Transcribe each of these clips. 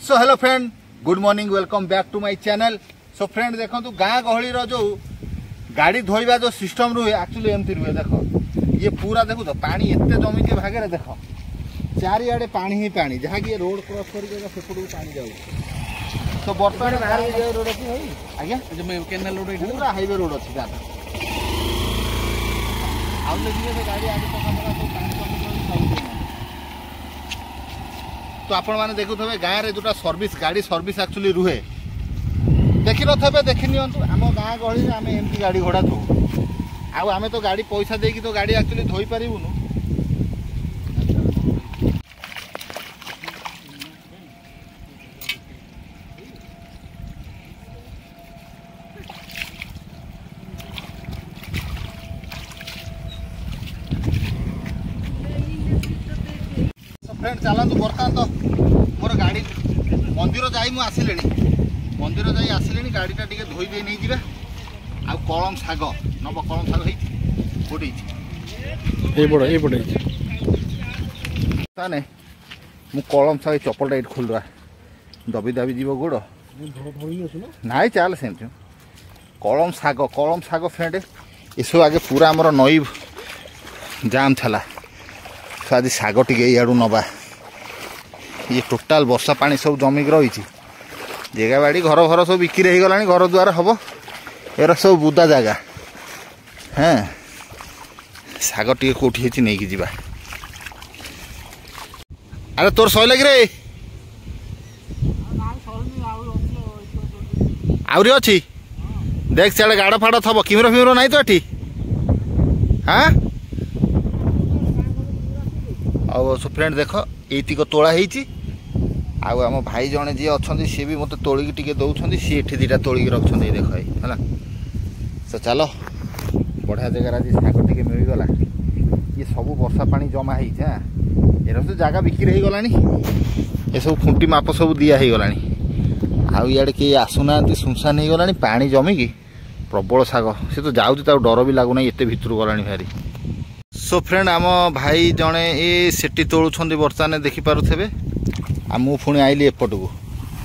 So hello friend, good morning, welcome back to my channel. So friend देखो गाँ गहली जो गाड़ी धोइबा जो सिस्टम रुहे एक्चुअली एमती रुहे। देखो ये पूरा देखो तो पानी एत जमी के भागे देख चारिआडे पानी ही पानी, जहाँ कि रोड क्रॉस करके सेपटू पानी जाऊ। तो बर्तमान रोड अच्छी आज्ञा केनाल रोड पूरा हाईवे रोड अच्छी गाँव गाड़ी आगे तो आपण मैंने देखुवे गाँव में जोटा सर्विस गाड़ी सर्विस एक्चुअली रुहे देखी थे देखी नियंतु आम गाँ गहली आम एमती गाड़ी घोड़ा धो आम तो गाड़ी पैसा देकी तो गाड़ी एक्चुअली धोई पारूनु। फ्रेंड चलतु बर्तमान तो मोर गाड़ी मंदिर जाई मु आसिले मंदिर जाई आसिले गाड़ीटा टे धोई दे नहीं जावा। आ कलम शाग नब कलम शाग होने मु कलम शाग चपलटा ये खोलवा दबी दाबी जीव गोड़ ना चल से कलम शाग फ्रेंड ये सब आगे पूरा आमर नई जाम थला। तो आज शाग टे इाड़ू नवा ये टोटाल वर्षा पानी सब जमिक रही जगह बाड़ी घर घर सब बिक्री हो गला घर द्वार हम एरा सब बुदा जगह। हाँ शाग टे कौटी नहीं कि जीवा। अरे तोर सही लगे रे आउरी अच्छी देख सियाड़े गाड़ फाड़ थब किमर फिमर नाई तो एठी। हाँ सो फ्रेंड देख ये तोड़ा होती आम भाई जड़े जी अच्छा सी भी मत तोलिकी टे दौरान सी एठी दीटा तोलिकी रखते देख है। तो चलो बढ़िया जगह आज शाग टे मिलगला। ये सब वर्षा पानी जमा है ये तो जगह बिक्री हो गला ये सब खुंटी माप सब दिया हो गला आड़े किए आसुना सुनसान हो गला पानी जमिकी प्रबल शाग सी तो जाऊँ डर भी लगुना एत भितर गला भारी। सो फ्रेंड आम भाई जड़े ये सेठी तोलुंट बर्तमान देखिपे आ मु पुणी आइली एपट को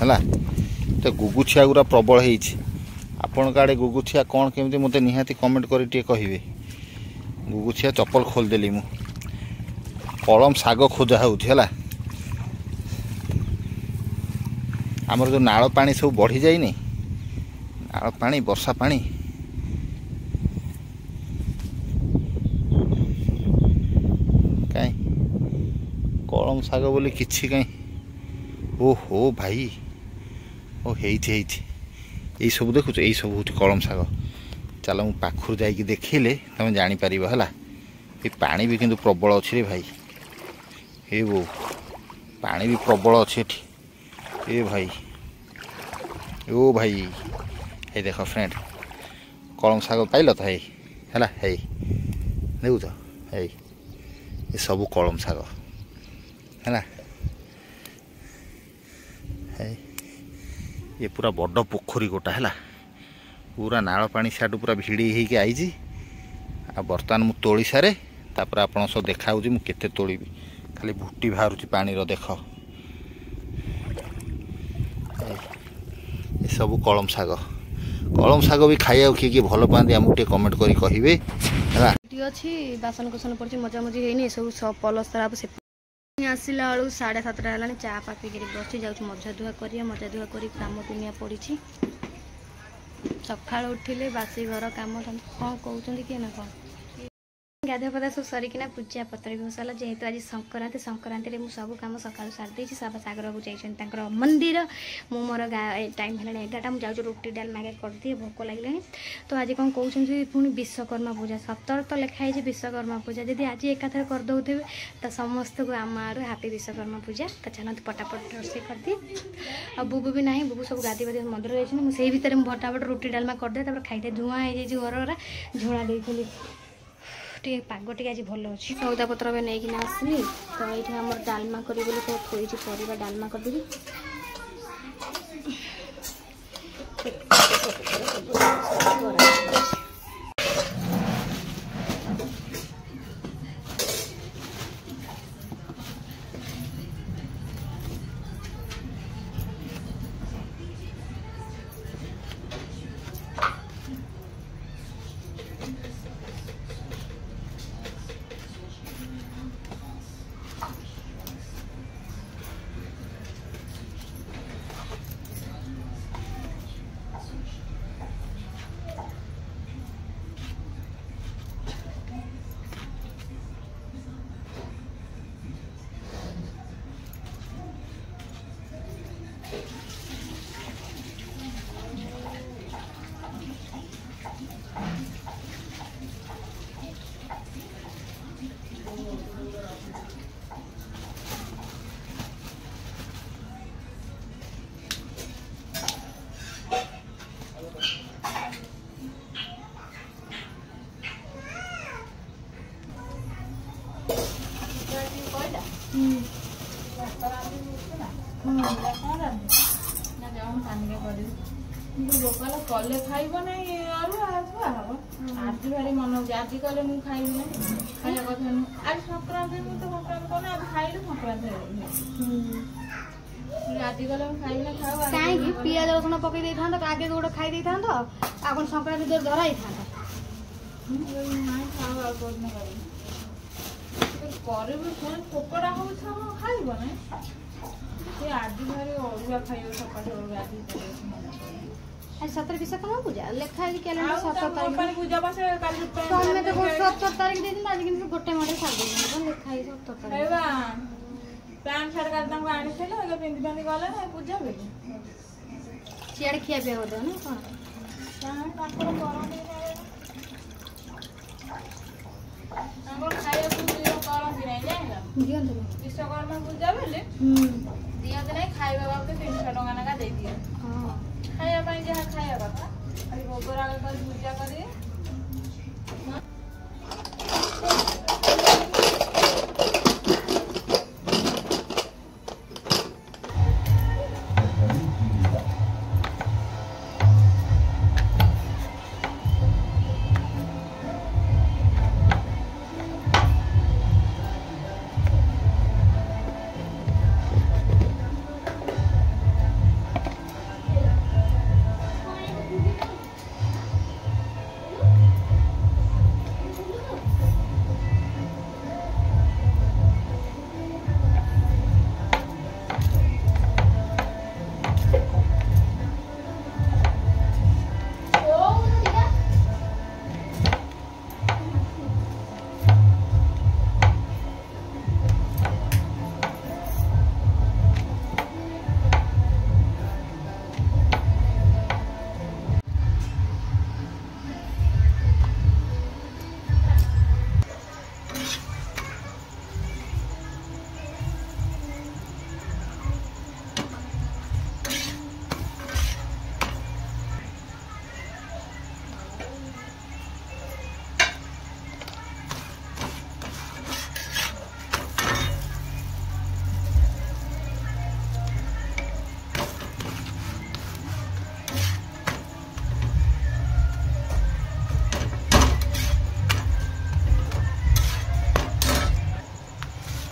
है। तो गुगुछिया गुरा प्रबल होपण आड़े गुगुछिया कौन केमती मत निहाती कमेंट कर कहे। गुगुछिया चप्पल खोलदेली मु कलम शाग खोजा है। आमर जो नाल पानी सब बढ़ी जाइनी नाल पानी वर्षा पानी कहीं कलम शाग बोली किछि कहीं ओहो भाई ओ यही सब देखुच यही सब हूँ कलम शाग। चल मु पाखर जाइए देखिले तुम जापर है। ये पानी भी किंतु प्रबल अच्छी रे भाई हे बो पानी भी प्रबल अच्छे ए भाई ओ भाई ये देख फ्रेंड कलम शाग पाइल तो है देखु तो है ये सब कलम शाग है। ये पूरा बड़ पोखरी गोटा है पूरा नाल पानी साडू पूरा भिड़ी होके आई बर्तमान मु तोली सारे तापर आपन सब देखा मु केते तोली खाली भुट्टी बाहर पानी रो देख ये सब कलम शाग भी खाया किए किए भल पाती आमको टे कमेंट करी कहिबे अच्छी बासन कुसन पड़ी मजा मजी है सब पलस तरफ से आसला बेलू 7:30 है चा पा पी बस जाऊँ मजा धुआ कर कम दुनिया पड़ी सकाल उठिले बासी घर कम कौन कहते किए ना कौन गाधुआ पदा सब सरिकिना पूजा पत्र भी होसाला जेहेतु आज संक्रांति संक्रांति में सब कम सकाल सारी सागर बाबू जाइए मंदिर मु मोर टाइम है 11टा मुझे रुटी डालमा करदिए भोक लगे। तो आज कौन कहते पुणी विश्वकर्मा पूजा 17 तो लिखाई विश्वकर्मा पूजा जब आज एकाथर करदे तो समस्त को आम हैप्पी विश्वकर्मा पूजा। तो चलते पटापट रोषे करदिए आ बुबू भी ना बुबू सब गाधी बाधी मंदिर जाइए मुझे भितर फटाफट रुटी डालमा करदे खाई धुआं हो घर झोड़ा देती टे पाग टे आज भल अच्छे सौदा पत्र भी नहीं आसली। तो ये आम डालमा करी सब थोड़ी परिवा डालमा करदेवी କଣ କାନିକା କରିବି ଗୋପାଳ କଲେ ଖାଇବ ନାଇଁ ଅରୁଆ ଛୁଆ ହବ ଆଜି ଭାରି ମନ ହଉଛି ଆଜି କଲେ ମୁଁ ଖାଇବି ନା ଖାଇବା କଥା ନୁହଁ ଆଜି ସଂକ୍ରାନ୍ତି ମୁଁ ତ ସଂକ୍ରାନ୍ତି କଲେ ଆଜି ଖାଇଲେ ସଂକ୍ରାନ୍ତି ଆଜି ଗଲେ ମୁଁ ଖାଇବି ନା ଖାଉ କାହିଁକି ପିଆଜ ରସୁଣ ପକେଇ ଦେଇଥାନ୍ତ ଆଗେ ଗୋଟେ ଖାଇ ଦେଇଥାନ୍ତ ଆଉ କଣ ସଂକ୍ରାନ୍ତି ଦର ଧରା ହେଇଥାନ୍ତା ନାଇଁ ଖାଉ ଆଉ କୋଉଦିନ କରିବି ପୁଣି ପୋକଡ଼ା ହଉଛି ଆମ ଖାଇବ ନାଇଁ ସେ ଆଜି ଭାରି ଅରୁଆ ଖାଇବ ସକାଳୁ ଅରୁଆ ଆଜି ଆଜି 17 ବିଶ୍ୱକର୍ମା ପୂଜା ଲେଖା ହେଇଛି କ୍ୟାଲେଣ୍ଡର 17 ତାରିଖ ପୂଜା ବା ସେ କାଲି ତମେ ତ 17 ତାରିଖ ଦେଇଛନ୍ତି ଆଜି କିନ୍ତୁ ଗୋଟେ ମାଡେ ଛାଡ଼ି ଦେଇଛନ୍ତି ଲେଖା ହେଇଛି 17 ତାରିଖ ପ୍ୟାଣ୍ଟ ସାର୍ଟ କାଲି ତାଙ୍କୁ ଆଣିଥିଲେ ଏବେ ପିନ୍ଧି ପିନ୍ଧି ଗଲେ ପୂଜା ହୁଏ ସିଆଡ଼େ ଖିଆ ପିଆ କରିଦେବ ନା କ'ଣ ତାଙ୍କର କରନ୍ତି ତାଙ୍କର ଖାଇବାକୁ କରନ୍ତି ନାହିଁ ଜାଣିଲ ଦିଅନ୍ତୁ ବିଶ୍ୱକର୍ମା ପୂଜା ବେଲେ ଦିଅନ୍ତି ନାହିଁ ଖାଇବା ବାବଦ 300 ଟଙ୍କା ଲେଖା ଦେଇଦିଅ ଖାଇବା ପାଇଁ ଯାହା ଖାଇବା କଥା ଖାଲି ଭୋଗ ରାଗ କରି ପୂଜା କରିବେ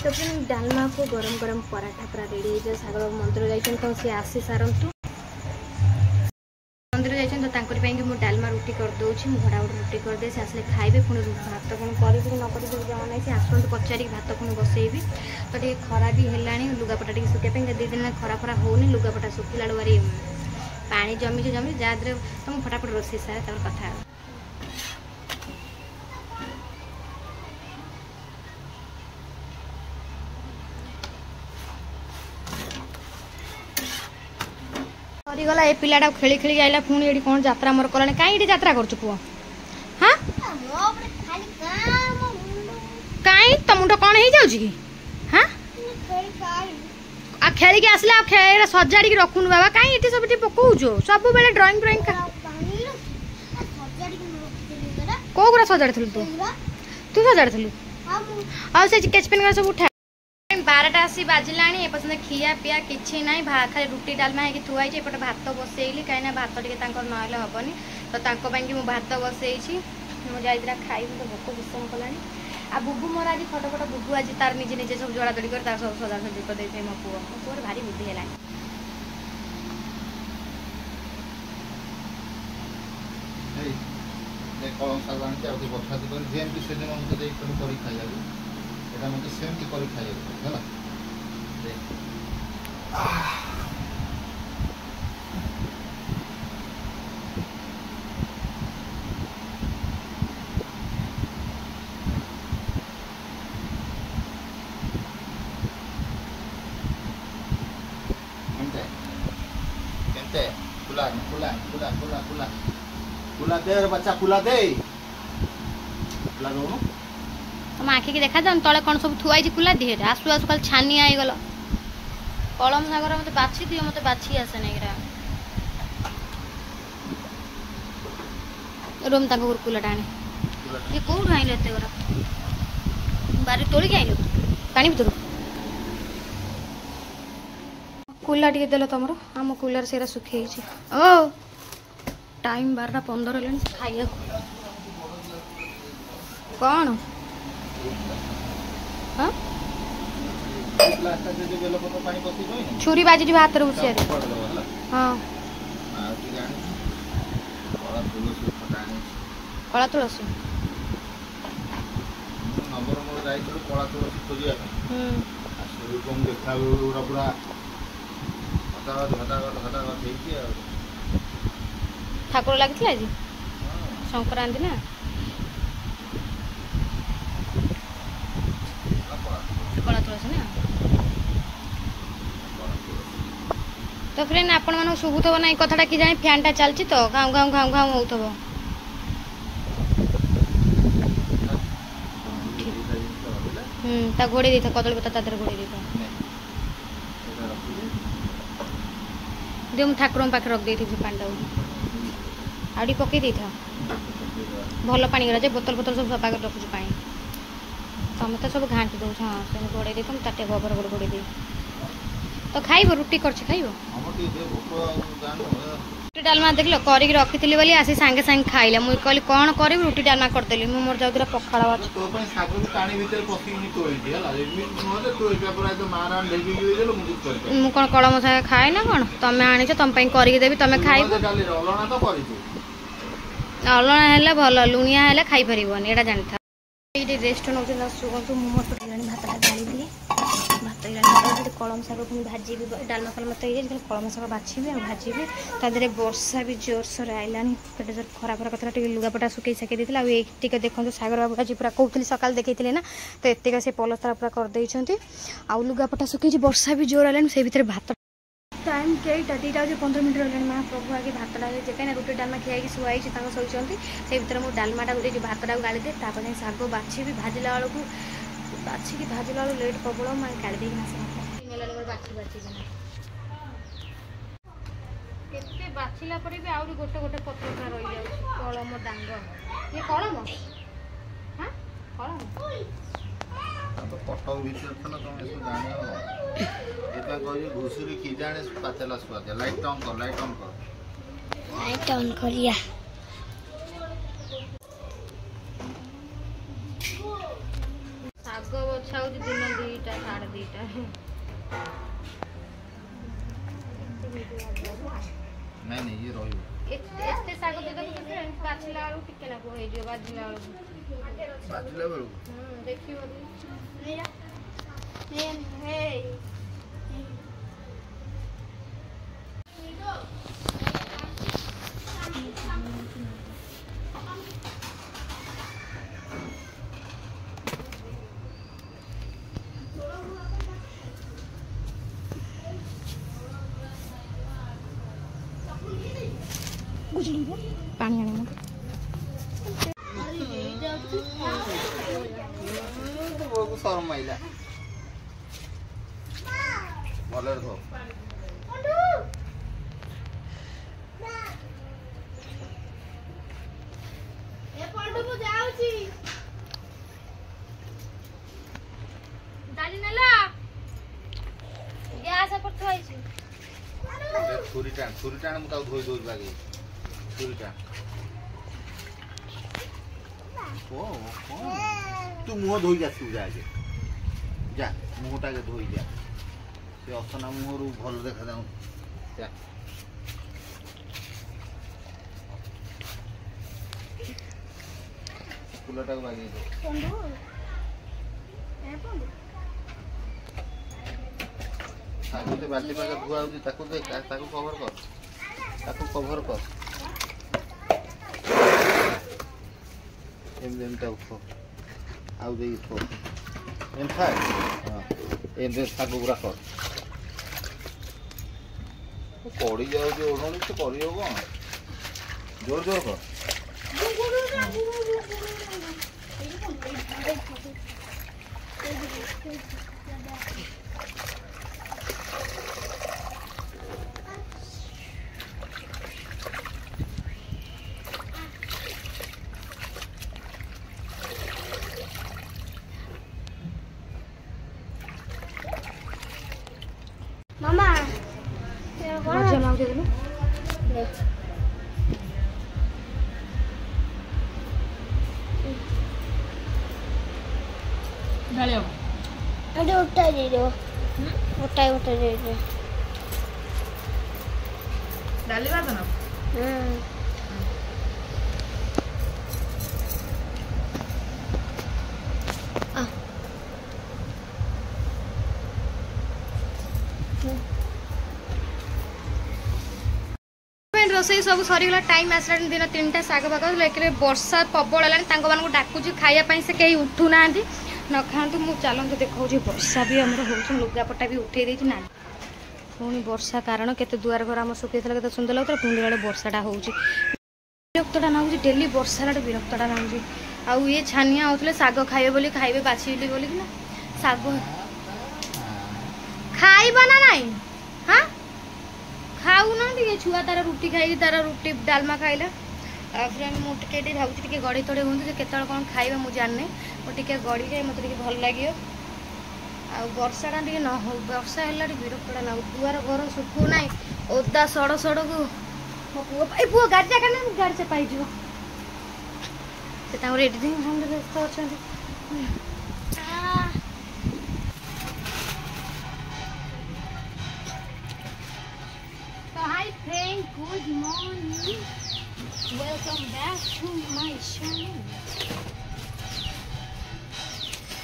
तो फिर डालमा को गरम गरम पराठा पूरा रेडी हो सागर मंदिर जाइछन तो सी आसी सारंतु मंदिर जाइछन तो तांकर ପାଇଁ कि मु डालमा रोटी कर दोछि मु भड़ा रोटी कर दे से आसले खाइबे पुणी भात कोन करि न करि जमा नै से आसंत पचारी भात कोन बसेइबी तो टे खरा भी हेलाणी लुगापटा टे सुके पे दे दिन खरा खरा होनी लुगापटा सुखिला वारी पानी जमी जमी जाद्रे तुम फटाफट रोसे सारे तब कथा सरीगला ए पिलाटा खेली खेली आइला पुणी एठी कोन यात्रा मोर करले काई एठी यात्रा करछु पुओ हां काई त मुंडो कोन हे जाउची की हां आ खेली के आसला आ खेरा सजाडी के रखुन बाबा काई एठी सब एठी पकोउछो सब बेले ड्राइंग ड्राइंग का को गुरा सजाडी थलु तू सजाडी थलु आ से स्केच पेन का सब उठा 12टा आसी बाजिलाणी ए पसंद खिया पिया किछि नाही खाली रुटी डालमा है कि थुआई जे एपटे भात बसेइली काई ना भात टिके तांकर नहले हबनी तो तांको ପାଇଁ कि मु भात बसेइछि मु जाइद्रा खाइ तो भोक विश्राम कलानी आ बुबू मोर आज फटफट बुबू आज तार निजे निजे सब जोड़ा जोड़ी कर तार सब सजा सजी कर देथे मो पुओ भारी बुद्धि हेलानी ए कलम साजान के आउती बठा दे जेम कि से दिन हम तो देख करी खाइया এটা মতে সেমটি করে খাইয়ে দেব হলা দেখ কেনতে কেনতে কুলা কুলা কুলা কুলা কুলা কুলা দে রে বাচ্চা কুলা দে কুলা দो तुम आखि की देखा जान तले कौन सब थुआई खुला दिहे आसु आसु कल छानी आई गलो कलम सागर मते बाछि दियो मते बाछि आसे नै रा रोम ताको कुला टाणी ये कोउ आइले एते गरा बारी तोली के आइलो पानी भीतर କୁଲା ଟିକେ ଦେଲ ତମର ଆମ କୁଲାର ସେରା ଶୁଖି ଯାଇଛି। ଓ ଟାଇମ୍ 12:15 ହେଲାଣି ଖାଇବାକୁ କ'ଣ ଛୁରୀ ବାଜିଯିବ ହାତରେ ଉଚିଆରେ। ହଁ କଳା ତୁଳସୀ ଠାକୁର ଲାଗିଥିଲା ଆଜି ସଂକ୍ରାନ୍ତି ନା। କଳା ତୁଳସୀ ନା ତ ଫ୍ରେଣ୍ଡ ଆପଣମାନଙ୍କୁ ଶୁଭୁଥିବ ନା ଏ କଥାଟା କି ଜାଣି ଫ୍ୟାନ୍ଟା ଚାଲିଛି ତ ଘାଉଁ ଘାଉଁ ଘାଉଁ ଘାଉଁ ହେଉଥିବ। ତା ଘୋଡ଼େଇ ଦେଇଥା କଦଳୀ ପତ୍ର ତା ଦେହରେ ଘୋଡ଼େଇ ଦେଇଥା। ଦିଅ ମୁଁ ଠାକୁରଙ୍କ ପାଖରେ ରଖିଦେଇଥିବି ପାଣିଟାକୁ ଆଉ ଟିକେ ପକେଇ ଦେଇଥା। ଭଲ ପାଣି ଗୁରା ଯେ ବୋତଲ ଫୋତଲ ସବୁ ସଫା କରି ରଖୁଛୁ ପାଣି। ତମେ ତ ସବୁ ଘାଣ୍ଟି ଦେଉଛ। ହଁ ସେମିତି ଘୋଡ଼େଇ ଦେଇଥା। ମୁଁ ତାଟେ ଗୋବର ଗୋଡ଼ ଘୋଡ଼େଇ ଦେବି। ତ ଖାଇବ ରୁଟି କରିଛି ଖାଇବ। ରୁଟି ଡାଲମା ଦେଖିଲ କରିକି ରଖିଥିଲି ବୋଲି ଆସି ସାଙ୍ଗେ ସାଙ୍ଗେ ଖାଇଲା। ମୁଁ କହିଲି କ'ଣ କରିବି ରୁଟି ଡାଲମା କରିଦେଲି। ମୁଁ ମୋର ଯାଉଥିଲା ପଖାଳ ଅଛି। ମୁଁ କ'ଣ କଳମ ଶାଗ ଖାଏ ନା କ'ଣ? ତମେ ଆଣିଛ ତମ ପାଇଁ କରିକି ଦେବି ତମେ ଖାଇବ। ଅଲଣା ହେଲେ ଭଲ ଲୁଣିଆ ହେଲେ ଖାଇପାରିବନି ଏଇଟା ଜାଣିଥା। ଏଇଠି ରେଷ୍ଟ ନେଉଛନ୍ତି ଶୁଣନ୍ତୁ। ମୁଁ ମୋର ଭାତଟା ଗାଳିଦିଏ। ଭାତ ହେଇଗଲାଣି କଳମ ଶାଗ ପୁଣି ଭାଜିବି। ଡାଲମା ଫାଲମା ତ ହେଇଯାଇଛି ଖାଲି କଳମ ଶାଗ ବାଛିବି ଆଉ ଭାଜିବି। ତା ଦେହରେ ବର୍ଷା ବି ଜୋରସୋରେ ଆଇଲାଣି। କେତେ ଜୋର ଖରା ଖରା କଥା ଟିକେ ଲୁଗାପଟା ଶୁଖେଇ ସାକେଇ ଦେଇଥିଲା। ଆଉ ଏଇ ଟିକେ ଦେଖନ୍ତୁ ସାଗର ବାବୁ ଆଜି ପୁରା କହୁଥିଲି ସକାଳେ ଦେଖେଇଥିଲେ ନା ତ ଏତିକି ସେ ପଲସ୍ତରା ପୁରା କରିଦେଇଛନ୍ତି। ଆଉ ଲୁଗାପଟା ଶୁଖେଇଛି ବର୍ଷା ବି ଜୋର ଆଇଲାଣି। ସେଇ ଭିତରେ ଭାତ ଟାଇମ୍ କେଇଟା 2ଟା ବାଜି 15 ମିନିଟ୍ ରହିଲାଣି। ମା ପ୍ରଭୁ ଆଗେ ଭାତଟା ହେଇଛି କାହିଁକିନା ରୁଟି ଡାଲମା ଖିଆଇକି ଶୁଆ ହେଇଛି ତାଙ୍କ ଶୋଇଛନ୍ତି। ସେଇ ଭିତରେ ମୁଁ ଡାଲମାଟାକୁ ଦେଇଛି ଭାତଟାକୁ ଗାଳିଦିଏ। ତାପରେ ଯାଇ ଶାଗ ବାଛିବି। ଭାଜିଲା ବେଳକୁ ବାଛିକି ଭାଜିଲା ବେଳକୁ ଲେଟ୍ ପ୍ରବଳ। ମୁଁ ଗାଳି ଦେଇକି ଆସିଲା ହେଲାଣି ମୋର ବାଛି ବାଛିକିନା କେତେ ବାଛିଲା ପରେ ବି ଆହୁରି ଗୋଟେ ଗୋଟେ ପତ୍ରଟା ରହିଯାଉଛି। କଳମ ଡାଙ୍ଗ ଇଏ କଳମ ହଁ କଳମ କଟକ ଭିତରେ ଥିଲା ତମେ ଏସବୁ ଜାଣିବ। ଏଟା କହିବି ଘୁଷୁରୀ କି ଜାଣେ ପାଚଲା ସୁଆଦିଆ। ଲାଇଟ୍ ଅନ୍ କର ଲାଇଟ୍ ଅନ୍ କର ଲାଇଟ୍ ଅନ୍ କରିବା। ଶାଗ ବଛା ହଉଛି ଦିନ 2ଟା 2:30। ନାଇଁ ନାଇଁ ଇଏ ରହିବ। ଏତେ ଶାଗ ଦେଇଦେବୁ ବାଛିଲା ବେଳକୁ ଟିକେ ନାକୁ ହେଇଯିବ। ବାଜିଲା ବେଳକୁ ଦେଖିବ ପାଣି ଆଣିବ ଶରମ ମାଇଲା ଭଲରେ ଧର। ଛୁରୀ ଟାଣ ମୁଁ ତାକୁ ଧୋଇ ଦଉଛି ବାଗେଇ। ଛୁରୀ ଟାଣ ତୁ ମୁହଁ ଧୋଇକି ଆସିବୁ ଯା ଆଗେ ଯା ମୁହଁଟା ଆଗେ ଧୋଇ ଯା। ସେ ଅସନା ମୁହଁରୁ ଭଲ ଦେଖାଯାଉ ଯା। ଫୁଲଟାକୁ ବାଗେଇ ଦେ। ବାଲ୍ଟି ପାଖରେ ଧୁଆ ହଉଛି ତାକୁ ଦେ ତାକୁ କଭର କର ଏମିତି ଏମିତି ଉଠ ଆଉ ଦେଇ ଉଠ ଏମିତି ଥାଏ। ହଁ ଏମିତି ଶାଗ ଗୁଡ଼ା କର। ପଡ଼ି ଯାଉଛି ଓଢ଼ଣି ସେ କରିବ କ'ଣ ଜୋର ଜୋର କର। ମାମା पूजा मांग दे दो ढालियो अरे उठा दे दो उठा दे दो डाली बात ना रोसई सब सरीगला टाइम आसला दिन 3टा शाग भाग लेकिन वर्षा प्रबल है डाकुची खायापाई से कहीं उठू ना न खातु मु चलतु देखा वर्षा भी आम हो लुगापटा भी उठे देती ना पुणी वर्षा कारण केते दुआर घर आम सुखी के सुंदर लगता पुणी बेले वर्षाटा हो विरक्तटा नाऊँ डेली वर्षा विरक्तटा नाऊँ आउ ये छानिया होते शाग खाइबे बोली खाइबे बाछिली बोली कि ना शाग खाइबा ना नाई हाँ खाऊ ना टे छुआ तार रुटी खाई तार रुटी डालमा खाइला फ्रेंड मुझे भावुँ गड़ी तड़े हूँ के कौन खाइबा मुझे जाने मुझे गड़ी जाए मत भल लगे आ वर्षाटा न हो वर्षा है विरक्तटा ना दुआर घर सुखू ना ओदा सड़ सड़ को मो पुओ गाड़ी जगह ना गाड़ी से पाई से एडिटिंग व्यस्त अच्छा Hi friend, good morning. Welcome back to my channel.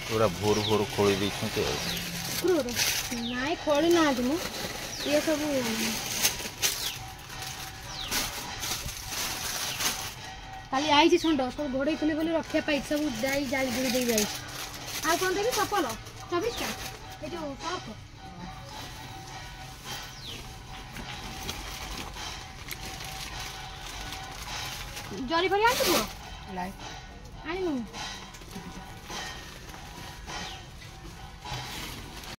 पूरा भोर भोर खोली देछते क्रूर नाई खोली ना मु ये सब खाली आई छंड सब घोड़े खोली बोली रखिया पाई सब जाई जाई दूर दे जाई आ कोन देबी चपल 24 टा ए जो साफ जरी भरी आंतु लाई आइनु